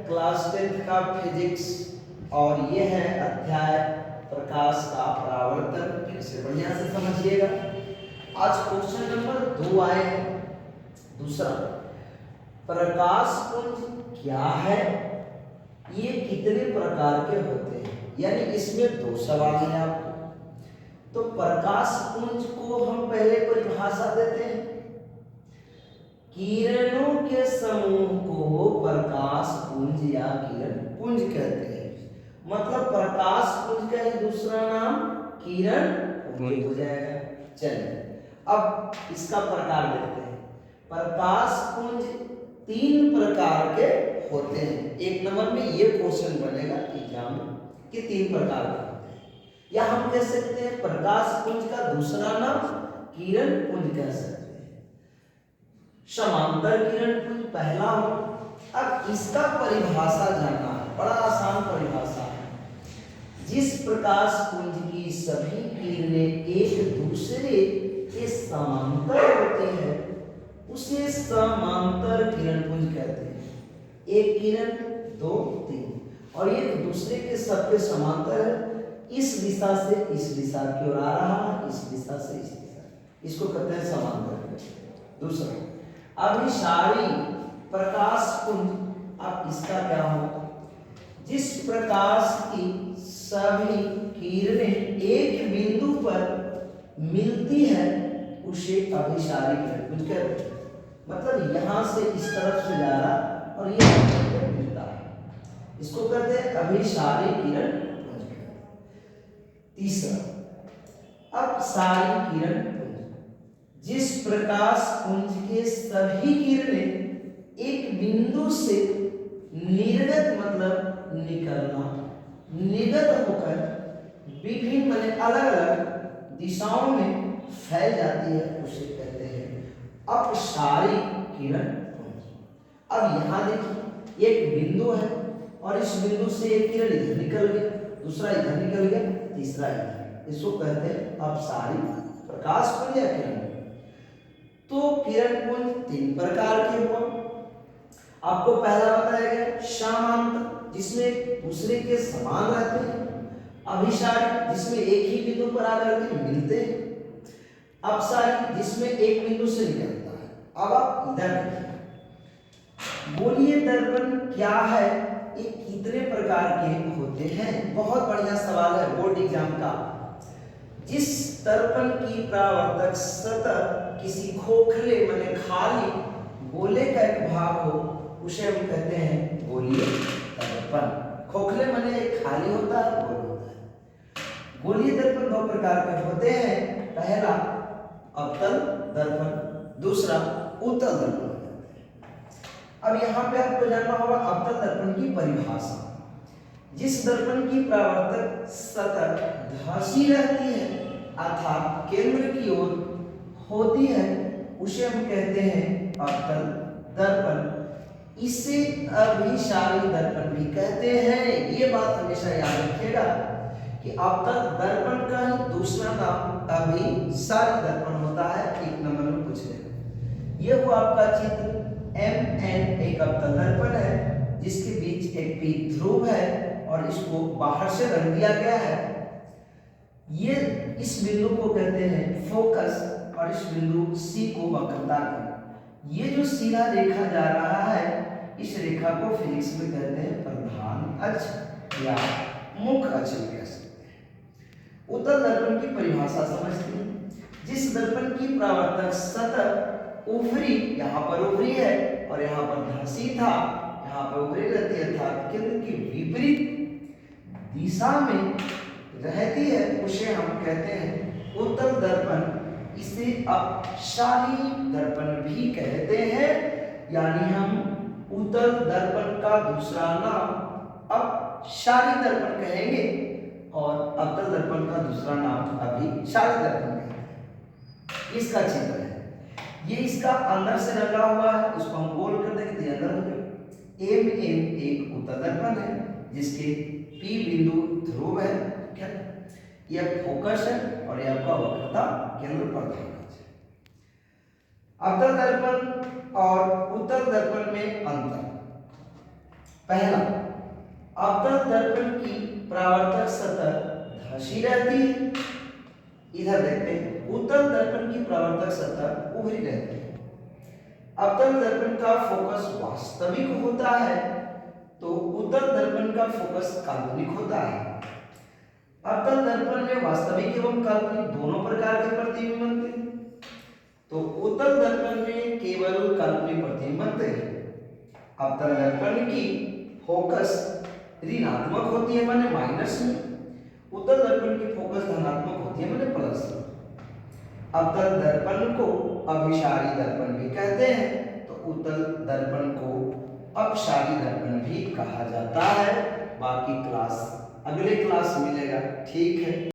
Class 10th का physics और ये है अध्याय प्रकाश का परावर्तन। फिर से बढ़िया से समझिएगा। आज क्वेश्चन नंबर 2 आए हैं। दूसरा, प्रकाश पुंज क्या है, ये कितने प्रकार के होते हैं, यानी इसमें 2 सवाल हैं आपको। तो प्रकाश पुंज को हम पहले परिभाषा देते हैं। किरणों के समूह को प्रकाश पुंज या किरण पुंज कहते हैं। मतलब प्रकाश पुंज का ही दूसरा नाम किरण पुंज हो जाएगा। चलिए अब इसका प्रकार देखते हैं। प्रकाश पुंज 3 प्रकार के होते हैं। 1 नंबर में ये क्वेश्चन बनेगा एग्जाम में कि 3 प्रकार के होते हैं, या हम कह सकते हैं प्रकाश पुंज का दूसरा नाम किरण पुंज कह सकते हैं। समांतर किरण पुंज पहला हो। अब इसका परिभाषा जानना है, बड़ा आसान परिभाषा है। जिस प्रकाश पुंज की सभी किरणें एक दूसरे के समांतर होती है उसे समांतर किरण पुंज कहते हैं। एक किरण 2 3 और एक दूसरे के सबके समांतर है, इस दिशा से इस दिशा की ओर आ रहा है, इस दिशा से इस दिशा, इसको कहते हैं समांतर। दूसरा, अभिसारी प्रकाश पुंज। अब इसका क्या होगा? जिस प्रकाश की सभी किरणें एक बिंदु पर मिलती है उसे अभिसारी किरण पुंज कहते हैं। मतलब यहां से इस तरफ से जा रहा और ये मिलता है, इसको कहते हैं अभिसारी किरण पुंज। तीसरा, अपसारी किरण पुंज। जिस प्रकाश पुंज के सभी किरणें एक बिंदु से निर्गत मतलब निकलना निर्गत होकर विभिन्न माने अलग अलग दिशाओं में फैल जाती है उसे कहते हैं अपसारी किरण पुंज। अब यहाँ देखिए एक बिंदु है और इस बिंदु से एक किरण इधर निकल गया, दूसरा इधर निकल गया, तीसरा इधर, इसको कहते हैं अपसारी प्रकाश पुंज या किरण। तो किरण पुंज 3 प्रकार के हुआ। आपको पहला बताया गया समांतर, जिसमें एक दूसरे के समान रहते हैं। अभिसारी, जिसमें एक ही बिंदु पर आकर के मिलते हैं। अपसारी, जिसमें एक बिंदु से निकलता है। अब आप इधर देखिए, गोलीय दर्पण क्या है, ये कितने प्रकार के होते हैं? बहुत बढ़िया सवाल है बोर्ड एग्जाम का। जिस दर्पण की परावर्तक सतह किसी खोखले माने खाली गोले का एक भाग हो उसे हम कहते हैं गोलीय दर्पण। खोखले माने एक खाली होता है, गोल होता है। गोलीय दर्पण 2 प्रकार के होते हैं। पहला अवतल दर्पण, दूसरा उत्तल दर्पण। अब यहाँ पे आपको जानना होगा अवतल दर्पण की परिभाषा। जिस दर्पण की परावर्तक सतह धंसी रहती है अर्थात केंद्र की ओर होती है उसे हम कहते हैं अवतल दर्पण। इसे अभिसारी दर्पण भी कहते हैं। ये बात हमेशा याद रखिएगा कि अवतल दर्पण का ही दूसरा नाम अभिसारी दर्पण होता है। 1 नंबर में पूछ लेगा। ये वो आपका चित्र MN एक अवतल दर्पण है जिसके बीच एक पी ध्रुव है और इसको बाहर से रंग दिया गया है। ये इस बिंदु को कहते हैं फोकस और इस बिंदु C को वक्रता है। ये जो सीधा रेखा जा रहा है इस रेखा को फिजिक्स में कहते हैं प्रधान अक्ष या मुख्य अक्ष कह सकते हैं। उत्तल दर्पण की परिभाषा समझते हैं। जिस दर्पण की परावर्तक सतह ऊपरी, यहाँ पर ऊपरी है और यहाँ पर धंसी था, यहाँ पर ऊपरी रहती है अर्थात केंद्र की विपरीत दिशा में रहती है उसे हम कहते हैं उत्तल दर्पण। इसे अपसारी दर्पण भी कहते हैं। यानी हम उत्तल दर्पण का दूसरा नाम अपसारी दर्पण कहेंगे और अवतल दर्पण का दूसरा नाम अभिसारी दर्पण कहेंगे। इसका चित्र है, ये इसका अंदर से रंगा हुआ है, इसको हम गोल कर देंगे तो अंदर हो जाएगा। MN एक उत्तल दर्पण है जिसके P बिंदु ध्रुव है, क्या यह फोकस है और यह आपका वक्रता केंद्र पर है। अवतल दर्पण और उत्तल दर्पण में अंतर। पहला, अवतल दर्पण की परावर्तक सतह धसी रहती है। इधर देखते हैं, उत्तल दर्पण की परावर्तक सतह उभरी रहती है। अवतल दर्पण का फोकस वास्तविक होता है तो उत्तल दर्पण का फोकस काल्पनिक होता है। अवतल दर्पण में वास्तविक एवं काल्पनिक दोनों प्रकार के प्रतिबिंब बनते हैं, तो उत्तल दर्पण में केवल काल्पनिक प्रतिबिंब बनते हैं। अवतल दर्पण की फोकस ऋणात्मक होती है माने माइनस में, उत्तल दर्पण की फोकस धनात्मक होती है माने प्लस में। अवतल दर्पण को अभिसारी दर्पण भी कहते हैं, तो उत्तल दर्पण को अपसारी दर्पण भी कहा जाता है। बाकी क्लास अगले क्लास मिलेगा, ठीक है।